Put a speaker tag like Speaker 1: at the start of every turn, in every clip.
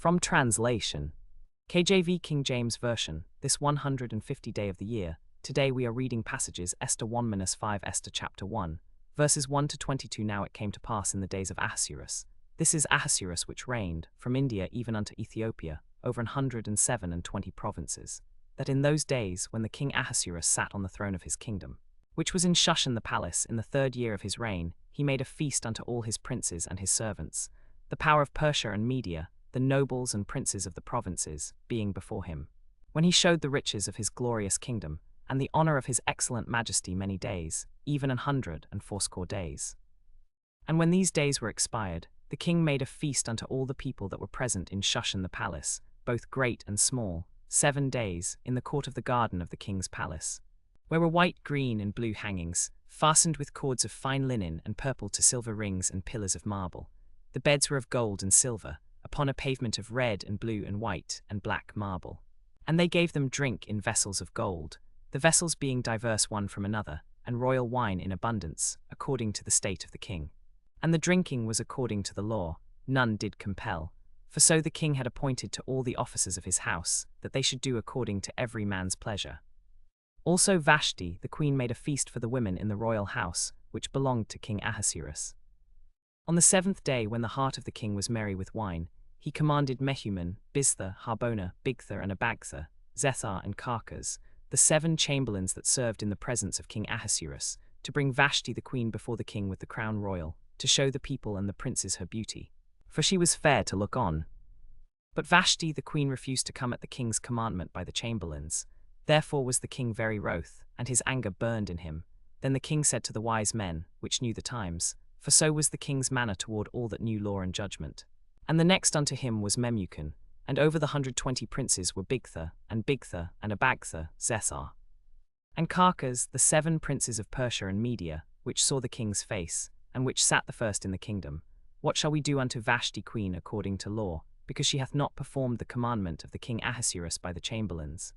Speaker 1: From translation. KJV King James Version, this 150th day of the year. Today we are reading passages Esther 1-5 Esther chapter 1, verses 1 to 22. Now it came to pass in the days of Ahasuerus. This is Ahasuerus which reigned, from India even unto Ethiopia, over 127 provinces, that in those days when the king Ahasuerus sat on the throne of his kingdom, which was in Shushan the palace, in the 3rd year of his reign, he made a feast unto all his princes and his servants, the power of Persia and Media, the nobles and princes of the provinces, being before him. When he showed the riches of his glorious kingdom, and the honor of his excellent majesty many days, even 180 days. And when these days were expired, the king made a feast unto all the people that were present in Shushan the palace, both great and small, 7 days, in the court of the garden of the king's palace, where were white, green, and blue hangings, fastened with cords of fine linen and purple to silver rings and pillars of marble. The beds were of gold and silver, upon a pavement of red and blue and white and black marble. And they gave them drink in vessels of gold, the vessels being diverse one from another, and royal wine in abundance, according to the state of the king. And the drinking was according to the law, none did compel, for so the king had appointed to all the officers of his house, that they should do according to every man's pleasure. Also Vashti the queen made a feast for the women in the royal house, which belonged to King Ahasuerus. On the 7th day, when the heart of the king was merry with wine, he commanded Mehuman, Biztha, Harbona, Bigtha, and Abagtha, Zethar, and Carcas, the 7 chamberlains that served in the presence of King Ahasuerus, to bring Vashti the queen before the king with the crown royal, to show the people and the princes her beauty, for she was fair to look on. But Vashti the queen refused to come at the king's commandment by the chamberlains. Therefore was the king very wroth, and his anger burned in him. Then the king said to the wise men, which knew the times, for so was the king's manner toward all that knew law and judgment. And the next unto him was Memucan, and over the 120 princes were Bigtha, and Abagtha, Zethar, and Carcas, the 7 princes of Persia and Media, which saw the king's face, and which sat the first in the kingdom. What shall we do unto Vashti queen according to law, because she hath not performed the commandment of the king Ahasuerus by the chamberlains?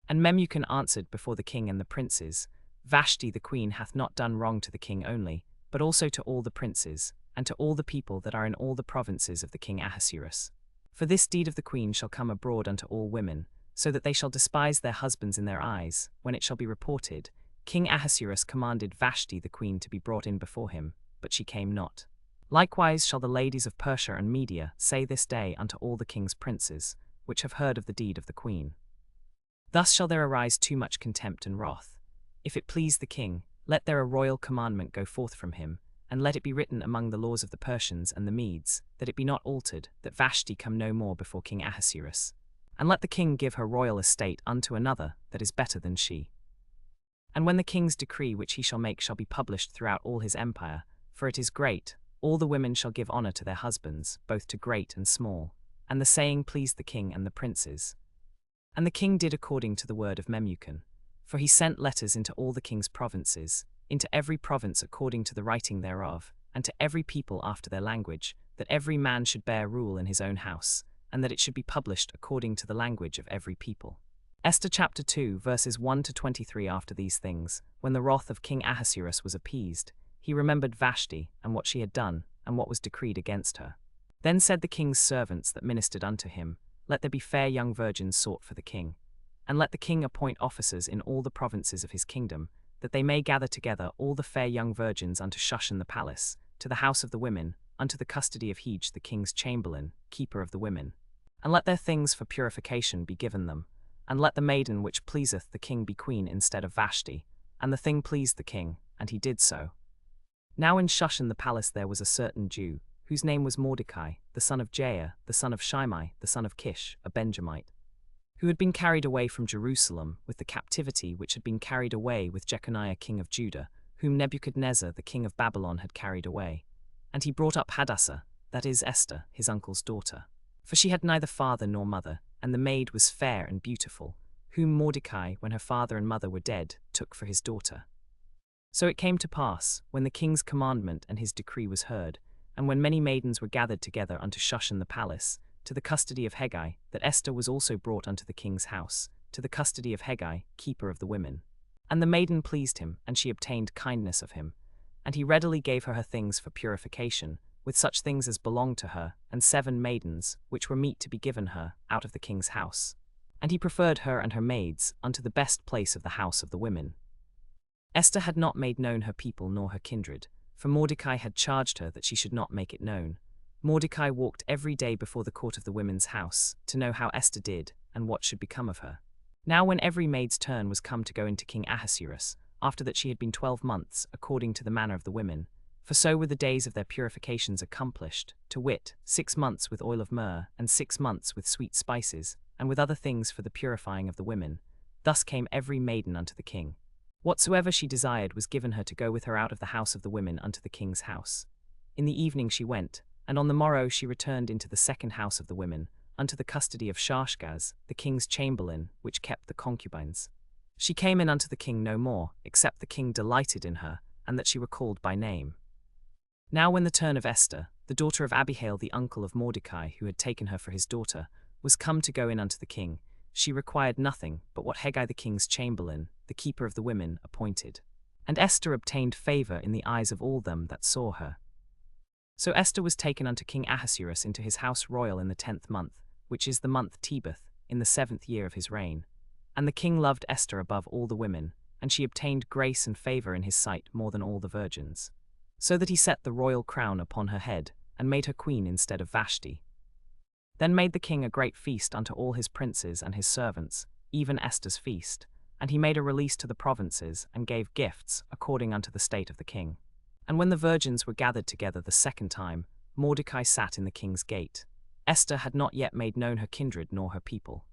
Speaker 1: And Memucan answered before the king and the princes, Vashti the queen hath not done wrong to the king only, but also to all the princes, and to all the people that are in all the provinces of the king Ahasuerus. For this deed of the queen shall come abroad unto all women, so that they shall despise their husbands in their eyes, when it shall be reported, King Ahasuerus commanded Vashti the queen to be brought in before him, but she came not. Likewise shall the ladies of Persia and Media say this day unto all the king's princes, which have heard of the deed of the queen. Thus shall there arise too much contempt and wrath. If it please the king, let there a royal commandment go forth from him, and let it be written among the laws of the Persians and the Medes, that it be not altered, that Vashti come no more before King Ahasuerus. And let the king give her royal estate unto another that is better than she. And when the king's decree which he shall make shall be published throughout all his empire, for it is great, all the women shall give honor to their husbands, both to great and small. And the saying pleased the king and the princes. And the king did according to the word of Memucan, for he sent letters into all the king's provinces, into every province according to the writing thereof, and to every people after their language, that every man should bear rule in his own house, and that it should be published according to the language of every people. Esther chapter 2 verses 1 to 23. After these things, when the wrath of King Ahasuerus was appeased, he remembered Vashti, and what she had done, and what was decreed against her. Then said the king's servants that ministered unto him, Let there be fair young virgins sought for the king, and let the king appoint officers in all the provinces of his kingdom, that they may gather together all the fair young virgins unto Shushan the palace, to the house of the women, unto the custody of Hege the king's chamberlain, keeper of the women. And let their things for purification be given them, and let the maiden which pleaseth the king be queen instead of Vashti. And the thing pleased the king, and he did so. Now in Shushan the palace there was a certain Jew, whose name was Mordecai, the son of Jair, the son of Shimei, the son of Kish, a Benjamite, who had been carried away from Jerusalem with the captivity which had been carried away with Jeconiah king of Judah, whom Nebuchadnezzar the king of Babylon had carried away. And he brought up Hadassah, that is Esther, his uncle's daughter. For she had neither father nor mother, and the maid was fair and beautiful, whom Mordecai, when her father and mother were dead, took for his daughter. So it came to pass, when the king's commandment and his decree was heard, and when many maidens were gathered together unto Shushan the palace, to the custody of Hegai, that Esther was also brought unto the king's house, to the custody of Hegai, keeper of the women. And the maiden pleased him, and she obtained kindness of him. And he readily gave her things for purification, with such things as belonged to her, and 7 maidens, which were meet to be given her, out of the king's house. And he preferred her and her maids unto the best place of the house of the women. Esther had not made known her people nor her kindred, for Mordecai had charged her that she should not make it known. Mordecai walked every day before the court of the women's house, to know how Esther did, and what should become of her. Now when every maid's turn was come to go into King Ahasuerus, after that she had been 12 months, according to the manner of the women, for so were the days of their purifications accomplished, to wit, 6 months with oil of myrrh, and 6 months with sweet spices, and with other things for the purifying of the women. Thus came every maiden unto the king. Whatsoever she desired was given her to go with her out of the house of the women unto the king's house. In the evening she went, and on the morrow she returned into the second house of the women, unto the custody of Shashgaz, the king's chamberlain, which kept the concubines. She came in unto the king no more, except the king delighted in her, and that she were called by name. Now when the turn of Esther, the daughter of Abihail the uncle of Mordecai, who had taken her for his daughter, was come to go in unto the king, she required nothing but what Hegai the king's chamberlain, the keeper of the women, appointed. And Esther obtained favor in the eyes of all them that saw her. So Esther was taken unto King Ahasuerus into his house royal in the 10th month, which is the month Tebeth, in the 7th year of his reign. And the king loved Esther above all the women, and she obtained grace and favor in his sight more than all the virgins. So that he set the royal crown upon her head, and made her queen instead of Vashti. Then made the king a great feast unto all his princes and his servants, even Esther's feast, and he made a release to the provinces, and gave gifts, according unto the state of the king. And when the virgins were gathered together the second time, Mordecai sat in the king's gate. Esther had not yet made known her kindred nor her people,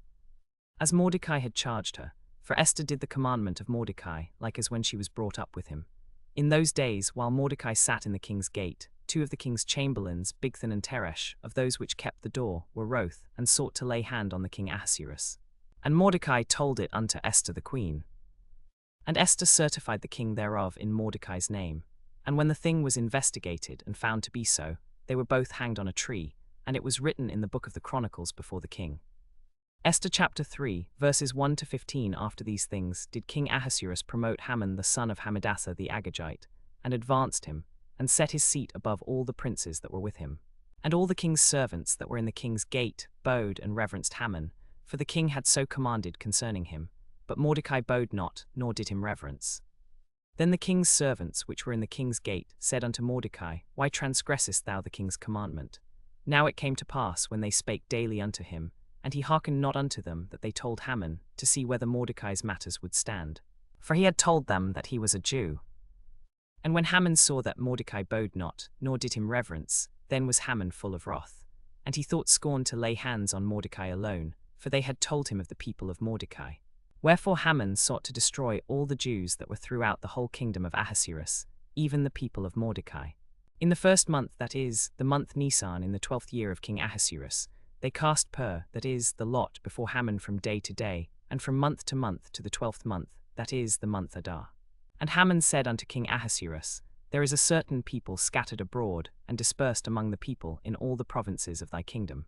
Speaker 1: as Mordecai had charged her, for Esther did the commandment of Mordecai, like as when she was brought up with him. In those days, while Mordecai sat in the king's gate, 2 of the king's chamberlains, Bigthan and Teresh, of those which kept the door, were wroth, and sought to lay hand on the king Ahasuerus. And Mordecai told it unto Esther the queen. And Esther certified the king thereof in Mordecai's name. And when the thing was investigated and found to be so, they were both hanged on a tree, and it was written in the book of the Chronicles before the king. Esther chapter 3, verses 1 to 15. After these things did King Ahasuerus promote Haman the son of Hammedatha the Agagite, and advanced him, and set his seat above all the princes that were with him. And all the king's servants that were in the king's gate bowed and reverenced Haman, for the king had so commanded concerning him. But Mordecai bowed not, nor did him reverence. Then the king's servants which were in the king's gate said unto Mordecai, Why transgressest thou the king's commandment? Now it came to pass, when they spake daily unto him, and he hearkened not unto them, that they told Haman, to see whether Mordecai's matters would stand. For he had told them that he was a Jew. And when Haman saw that Mordecai bowed not, nor did him reverence, then was Haman full of wrath. And he thought scorn to lay hands on Mordecai alone, for they had told him of the people of Mordecai. Wherefore Haman sought to destroy all the Jews that were throughout the whole kingdom of Ahasuerus, even the people of Mordecai. In the 1st month, that is, the month Nisan, in the 12th year of King Ahasuerus, they cast that is, the lot, before Haman from day to day, and from month to month to the 12th month, that is, the month Adar. And Haman said unto King Ahasuerus, There is a certain people scattered abroad, and dispersed among the people in all the provinces of thy kingdom.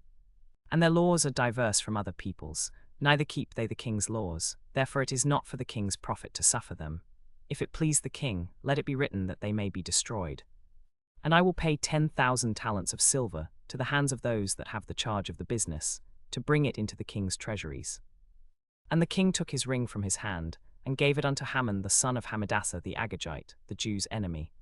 Speaker 1: And their laws are diverse from other peoples, neither keep they the king's laws, therefore it is not for the king's profit to suffer them. If it please the king, let it be written that they may be destroyed. And I will pay 10,000 talents of silver to the hands of those that have the charge of the business, to bring it into the king's treasuries. And the king took his ring from his hand, and gave it unto Haman the son of Hammedatha the Agagite, the Jews' enemy.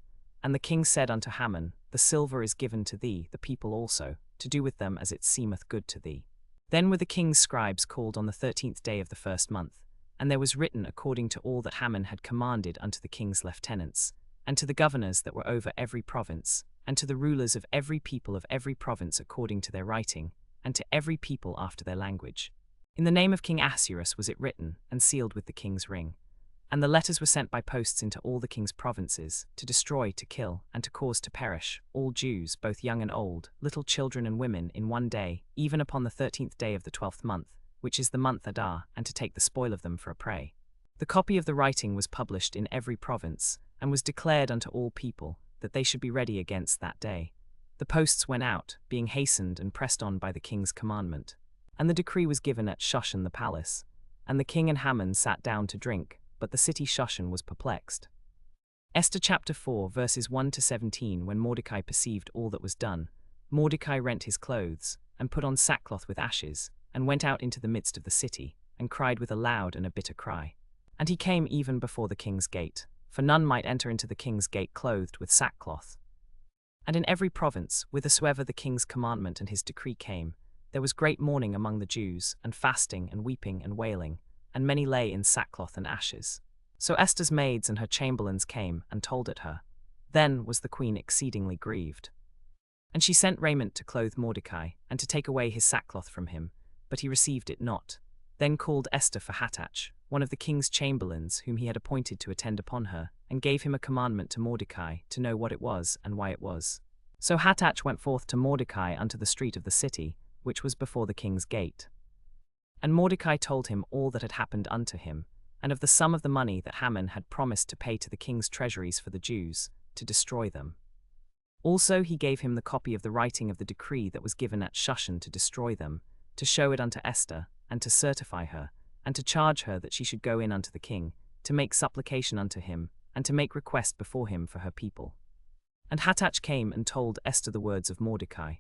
Speaker 1: And the king said unto Haman, The silver is given to thee, the people also, to do with them as it seemeth good to thee. Then were the king's scribes called on the 13th day of the 1st month, and there was written according to all that Haman had commanded unto the king's lieutenants, and to the governors that were over every province, and to the rulers of every people of every province according to their writing, and to every people after their language. In the name of King Ahasuerus was it written, and sealed with the king's ring. And the letters were sent by posts into all the king's provinces, to destroy, to kill, and to cause to perish, all Jews, both young and old, little children and women, in one day, even upon the 13th day of the 12th month, which is the month Adar, and to take the spoil of them for a prey. The copy of the writing was published in every province, and was declared unto all people, that they should be ready against that day. The posts went out, being hastened and pressed on by the king's commandment. And the decree was given at Shushan the palace. And the king and Haman sat down to drink, but the city Shushan was perplexed. Esther chapter 4 verses 1 to 17. When Mordecai perceived all that was done, Mordecai rent his clothes, and put on sackcloth with ashes, and went out into the midst of the city, and cried with a loud and a bitter cry. And he came even before the king's gate, for none might enter into the king's gate clothed with sackcloth. And in every province, whithersoever the king's commandment and his decree came, there was great mourning among the Jews, and fasting, and weeping, and wailing, and many lay in sackcloth and ashes. So Esther's maids and her chamberlains came, and told it her. Then was the queen exceedingly grieved. And she sent raiment to clothe Mordecai, and to take away his sackcloth from him, but he received it not. Then called Esther for Hattach, one of the king's chamberlains, whom he had appointed to attend upon her, and gave him a commandment to Mordecai, to know what it was, and why it was. So Hattach went forth to Mordecai unto the street of the city, which was before the king's gate. And Mordecai told him all that had happened unto him, and of the sum of the money that Haman had promised to pay to the king's treasuries for the Jews, to destroy them. Also he gave him the copy of the writing of the decree that was given at Shushan to destroy them, to show it unto Esther, and to certify her, and to charge her that she should go in unto the king, to make supplication unto him, and to make request before him for her people. And Hattach came and told Esther the words of Mordecai.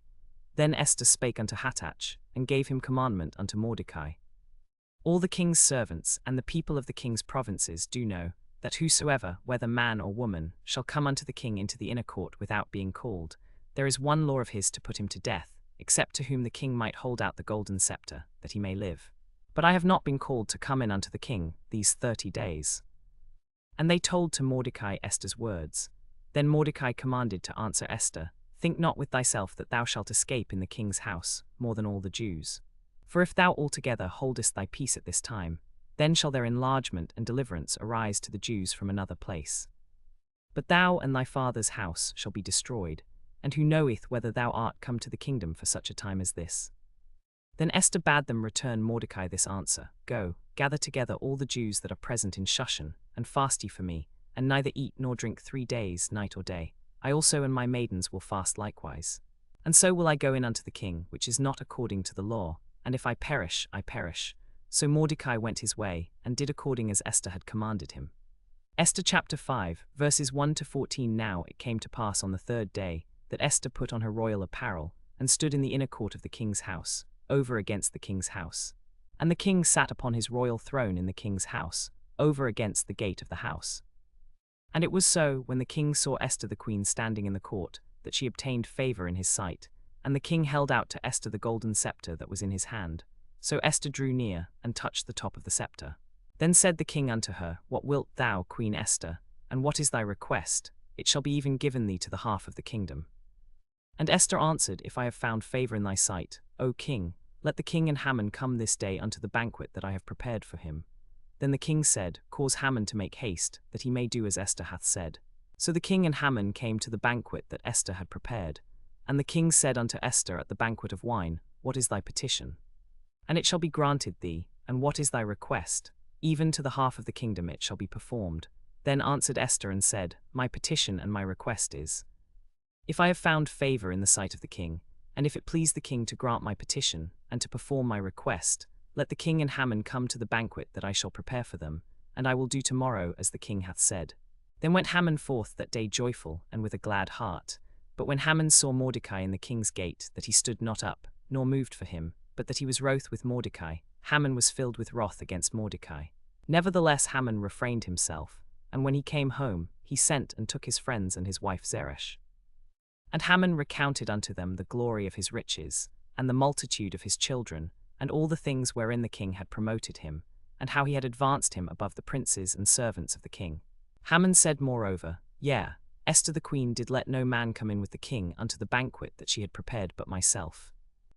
Speaker 1: Then Esther spake unto Hattach, and gave him commandment unto Mordecai. All the king's servants and the people of the king's provinces do know, that whosoever, whether man or woman, shall come unto the king into the inner court without being called, there is one law of his to put him to death, except to whom the king might hold out the golden scepter, that he may live. But I have not been called to come in unto the king these 30 days. And they told to Mordecai Esther's words. Then Mordecai commanded to answer Esther, Think not with thyself that thou shalt escape in the king's house, more than all the Jews. For if thou altogether holdest thy peace at this time, then shall their enlargement and deliverance arise to the Jews from another place. But thou and thy father's house shall be destroyed, and who knoweth whether thou art come to the kingdom for such a time as this? Then Esther bade them return Mordecai this answer, Go, gather together all the Jews that are present in Shushan, and fast ye for me, and neither eat nor drink 3 days, night or day. I also and my maidens will fast likewise. And so will I go in unto the king, which is not according to the law, and if I perish, I perish. So Mordecai went his way, and did according as Esther had commanded him. Esther chapter 5, verses 1 to 14. Now it came to pass on the 3rd day, that Esther put on her royal apparel, and stood in the inner court of the king's house, over against the king's house. And the king sat upon his royal throne in the king's house, over against the gate of the house. And it was so, when the king saw Esther the queen standing in the court, that she obtained favor in his sight, and the king held out to Esther the golden scepter that was in his hand. So Esther drew near, and touched the top of the scepter. Then said the king unto her, What wilt thou, Queen Esther, and what is thy request? It shall be even given thee to the half of the kingdom. And Esther answered, If I have found favor in thy sight, O king, let the king and Haman come this day unto the banquet that I have prepared for him. Then the king said, Cause Haman to make haste, that he may do as Esther hath said. So the king and Haman came to the banquet that Esther had prepared. And the king said unto Esther at the banquet of wine, What is thy petition? And it shall be granted thee, and what is thy request? Even to the half of the kingdom it shall be performed. Then answered Esther and said, My petition and my request is, If I have found favor in the sight of the king, and if it please the king to grant my petition, and to perform my request, let the king and Haman come to the banquet that I shall prepare for them, and I will do tomorrow as the king hath said. Then went Haman forth that day joyful, and with a glad heart. But when Haman saw Mordecai in the king's gate, that he stood not up, nor moved for him, but that he was wroth with Mordecai, Haman was filled with wrath against Mordecai. Nevertheless Haman refrained himself, and when he came home, he sent and took his friends and his wife Zeresh. And Haman recounted unto them the glory of his riches, and the multitude of his children, and all the things wherein the king had promoted him, and how he had advanced him above the princes and servants of the king. Haman said moreover, Yea, Esther the queen did let no man come in with the king unto the banquet that she had prepared but myself.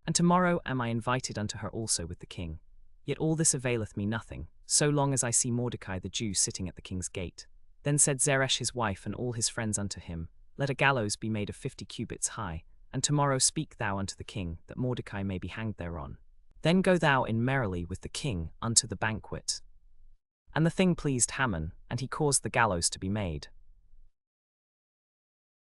Speaker 1: And tomorrow am I invited unto her also with the king. Yet all this availeth me nothing, so long as I see Mordecai the Jew sitting at the king's gate. Then said Zeresh his wife and all his friends unto him, Let a gallows be made of 50 cubits high, and tomorrow speak thou unto the king, that Mordecai may be hanged thereon. Then go thou in merrily with the king unto the banquet. And the thing pleased Haman, and he caused the gallows to be made.